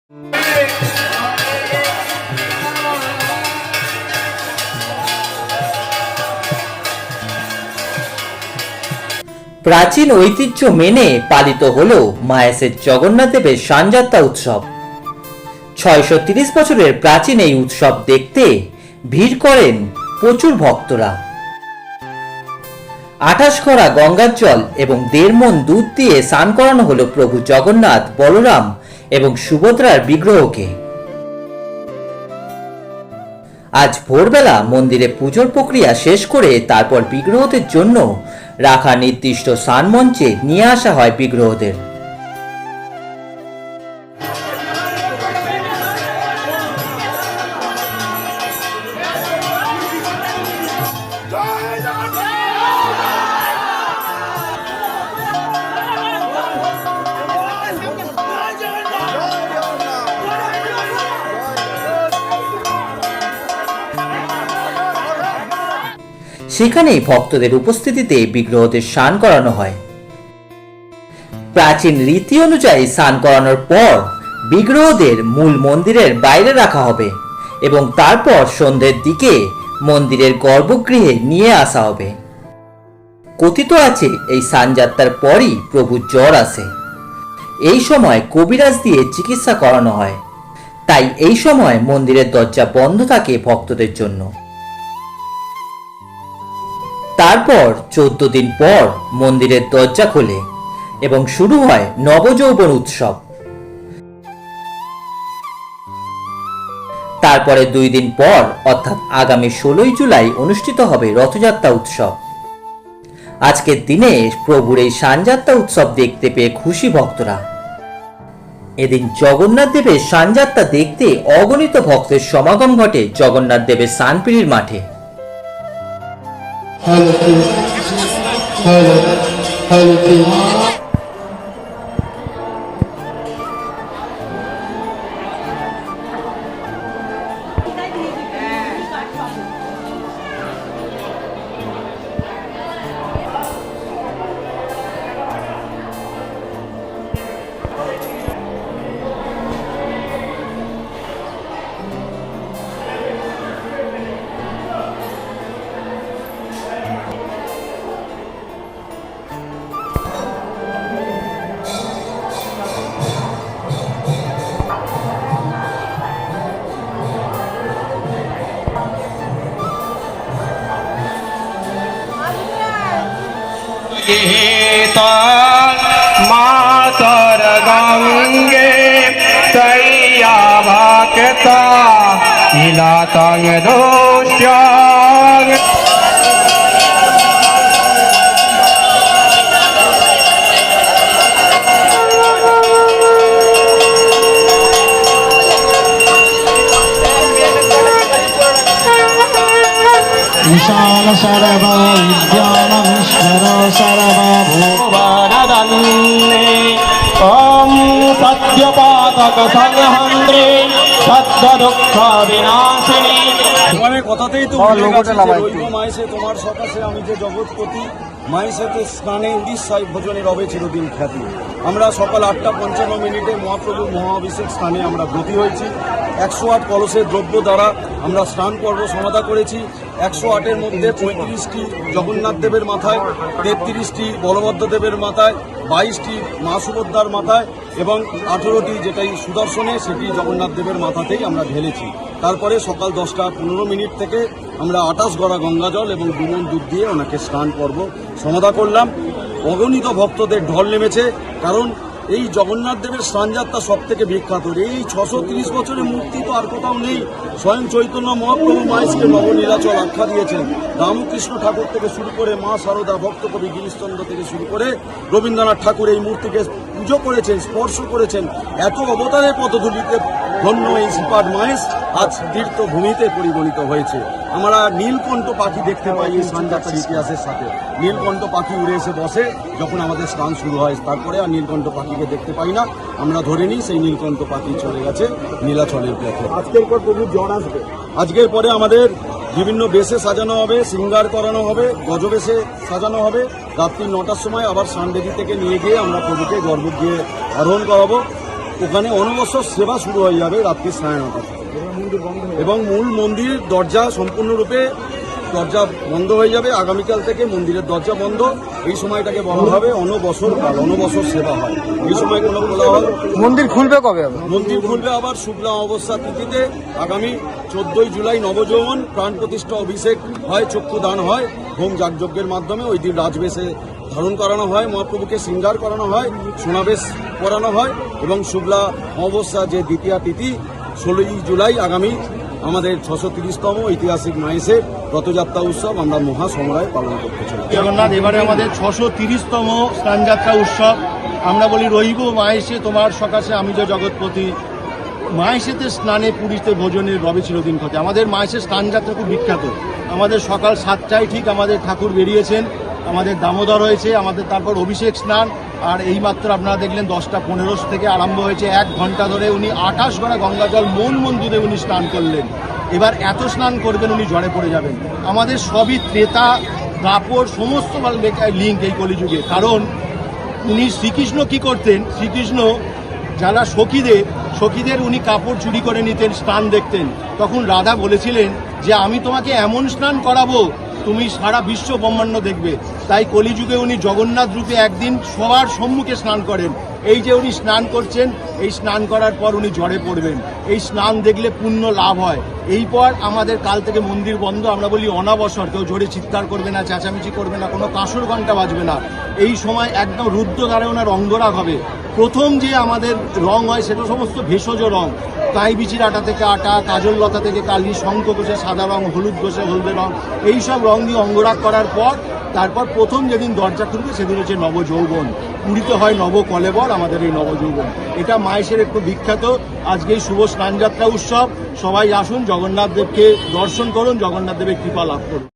প্রাচীন ঐতিহ্য মেনে পালিত হল মায়াসের জগন্নাথ দেবের সানযাত্রা উৎসব। 630 বছরের প্রাচীন এই উৎসব দেখতে ভিড় করেন প্রচুর ভক্তরা। 28 ঘড়া গঙ্গার জল এবং 1.5 মণ দুধ দিয়ে স্নান করানো হলো প্রভু জগন্নাথ, বলরাম এবং সুভদ্রার বিগ্রহকে। আজ ভোরবেলা মন্দিরে পুজোর প্রক্রিয়া শেষ করে তারপর বিগ্রহদের জন্য রাখা নির্দিষ্ট স্নান মঞ্চে নিয়ে আসা হয় বিগ্রহদের। সেখানেই ভক্তদের উপস্থিতিতে বিগ্রহদের স্নান করানো হয়। প্রাচীন রীতি অনুযায়ী স্নান করানোর পর বিগ্রহদের মূল মন্দিরের বাইরে রাখা হবে এবং তারপর সন্ধ্যের দিকে মন্দিরের গর্ভগৃহে নিয়ে আসা হবে। কথিত আছে এই স্নানযাত্রার পরই প্রভুর জ্বর আসে। এই সময় কবিরাজ দিয়ে চিকিৎসা করানো হয়, তাই এই সময় মন্দিরের দরজা বন্ধ থাকে ভক্তদের জন্য। তারপর 14 দিন পর মন্দিরের দরজা খোলে এবং শুরু হয় নবযৌবন উৎসব। তারপরে 2 দিন পর অর্থাৎ আগামী 16 জুলাই অনুষ্ঠিত হবে রথযাত্রা উৎসব। আজকের দিনে প্রভুর এই সানযাত্রা উৎসব দেখতে পেয়ে খুশি ভক্তরা। এদিন জগন্নাথ দেবের সানযাত্রা দেখতে অগণিত ভক্তের সমাগম ঘটে জগন্নাথ দেবের স্নানপিড়ির মাঠে। मातर गंगे तैया भक्ता इला तंग दोष्याग ईशान सर्व विद्यानमीश्वर सर्वभूवनदन्ने ओम सत्यपातक संहन्त्रे सत्य दुःख विनाशिनी। তোমার কথাতেই তো মায়েসে তোমার সকাশে আমি যে জগৎপতি মায়েসেতে স্নানে উড়িষ্যায় ভোজনে রবে চিরদিন খ্যাতি। আমরা সকাল 8:55 মহাপ্রভু মহাভিষেক স্নানে আমরা ব্রতী হয়েছি। 108 কলসের দ্রব্য দ্বারা আমরা স্নান পর্ব সমাধা করেছি। 108-এর মধ্যে 35টি জগন্নাথ দেবের মাথায়, 33টি বলভদ্র দেবের মাথায়, 22টি মা সুভদ্রার মাথায় এবং 18টি যেটাই সুদর্শনে সেটি জগন্নাথ দেবের মাথাতেই আমরা ঢেলেছি। তারপরে সকাল 10:15 থেকে আমরা 28 ঘড়া গঙ্গাজল এবং 2 মণ দুধ দিয়ে ওনাকে স্নান পর্ব সমাধা করলাম। অগণিত ভক্তদের ঢল নেমেছে, কারণ এই জগন্নাথ দেবের স্নানযাত্রা সব থেকে বিখ্যাত। এই 630 বছরের মূর্তি তো আর কোথাও নেই। স্বয়ং চৈতন্য মহাপ্রভু মায়েসকে নবনীলাচল আখ্যা দিয়েছেন। রামকৃষ্ণ ঠাকুর থেকে শুরু করে মা শারদা, ভক্তকবি গিরিশচন্দ্র থেকে শুরু করে রবীন্দ্রনাথ ঠাকুর এই মূর্তিকে পুজো করেছেন, স্পর্শ করেছেন। এত অবতারের পদধূলিতে ধন্য এই শ্রীপাদ মায়েস আজ তীর্থভূমিতে পরিগণিত হয়েছে। আমরা নীলকণ্ঠ পাখি দেখতে পাই এই স্নানযাত্রার ইতিহাসের সাথে। নীলকণ্ঠ পাখি উড়ে এসে বসে যখন আমাদের স্নান শুরু হয়, তারপরে আর নীলকণ্ঠ পাখিকে দেখতে পাই না। আমরা ধরে নিই সেই নীলকণ্ঠ পাখি চলে গেছে নীলাচলের পথে। আজকের পর প্রভুর জ্বর আসবে। আজকের পরে আমাদের বিভিন্ন বেশে সাজানো হবে, শৃঙ্গার করানো হবে, গজবেশে সাজানো হবে। রাত্রি 9টার সময় আবার সানডেজি থেকে নিয়ে গিয়ে আমরা প্রভুকে গর্ভগৃহে আরোহণ করাবো। ওখানে অনবসর সেবা শুরু হয়ে যাবে রাত্রি 9:30 থেকে এবং মূল মন্দির দরজা সম্পূর্ণরূপে দরজা বন্ধ হয়ে যাবে। আগামীকাল থেকে মন্দিরের দরজা বন্ধ। এই সময়টাকে বলা হবে অনবসর কাল, অনবসর সেবা হয় এই সময়গুলো বলা হয়। মন্দির খুলবে কবে আবার? মন্দির খুলবে আবার শুক্লা অমাবস্যা তিথিতে আগামী 14ই জুলাই নবযৌবন প্রাণ প্রতিষ্ঠা অভিষেক হয়, চক্ষুদান হয় হোম যাগযজ্ঞের মাধ্যমে। ওই দিন রাজবেশে ধারণ করানো হয়, মহাপ্রভুকে শৃঙ্গার করানো হয়, সোনাবেশ করানো হয় এবং শুক্লা অমাবস্যা যে দ্বিতীয়া তিথি 16ই জুলাই আগামী আমাদের 630তম ঐতিহাসিক মাহেশের রথযাত্রা উৎসব আমরা মহা সমরায় পালন করতে চাই। জগন্নাথ এবারে আমাদের 630তম স্নানযাত্রা উৎসব। আমরা বলি রহিব মাহেশে তোমার সকাশে আমি যে জগৎপতি। মাহেশেতে স্নানে পুরীতে ভোজনের রবে চিরদিন ক্ষতি। আমাদের মাহেশের স্নানযাত্রা খুব বিখ্যাত। আমাদের সকাল 7টায় ঠিক আমাদের ঠাকুর বেরিয়েছেন, আমাদের দামোদর হয়েছে, আমাদের তারপর অভিষেক স্নান। আর এইমাত্র আপনারা দেখলেন 10:15 থেকে আরম্ভ হয়েছে। 1 ঘন্টা ধরে উনি 28 গড়া গঙ্গা জল মন মন্দিরে উনি স্নান করলেন। এবার এত স্নান করবেন উনি জ্বরে পড়ে যাবেন। আমাদের সবই ত্রেতা দ্বাপর সমস্ত লিঙ্ক এই কলিযুগে। কারণ উনি শ্রীকৃষ্ণ কি করতেন, শ্রীকৃষ্ণ যারা সখীদের উনি কাপড় চুরি করে নিতেন, স্নান দেখতেন। তখন রাধা বলেছিলেন যে আমি তোমাকে এমন স্নান করাবো তুমি সারা বিশ্ব ব্রহ্মাণ্ড দেখবে। তাই কলিযুগে উনি জগন্নাথ রূপে একদিন সবার সম্মুখে স্নান করেন। এই যে উনি স্নান করছেন, এই স্নান করার পর উনি জ্বরে পড়বেন। এই স্নান দেখলে পুণ্য লাভ হয়। এইপর আমাদের কাল থেকে মন্দির বন্ধ। আমরা বলি অনাবসর, কেউ জোরে চিৎকার করবে না, চেঁচামেচি করবে না, কোনো কাঁসর ঘণ্টা বাজবে না। এই সময় একদম রুদ্র দ্বারা ওনার অঙ্গরাগ হবে। প্রথম যে আমাদের রং হয় সেটা সমস্ত ভেষজ রং। কাই বিচির আটা থেকে আটা, কাজল লতা থেকে কালি, শঙ্খ ঘষে সাদা রং, হলুদ ঘষে হলদে রং, এই সব রং দিয়ে অঙ্গরাগ করার পর তারপর প্রথম যেদিন দরজা খুলবে সেদিন হচ্ছে নবযৌবন। পুরীতে হয় নবকলেবর, আমাদের এই নবযৌবন। এটা মাহেশের একটু বিখ্যাত। আজকে এই শুভ স্নানযাত্রা উৎসব। সবাই আসুন, জগন্নাথ দেবকে দর্শন করুন, জগন্নাথ দেবের কৃপা লাভ করুন।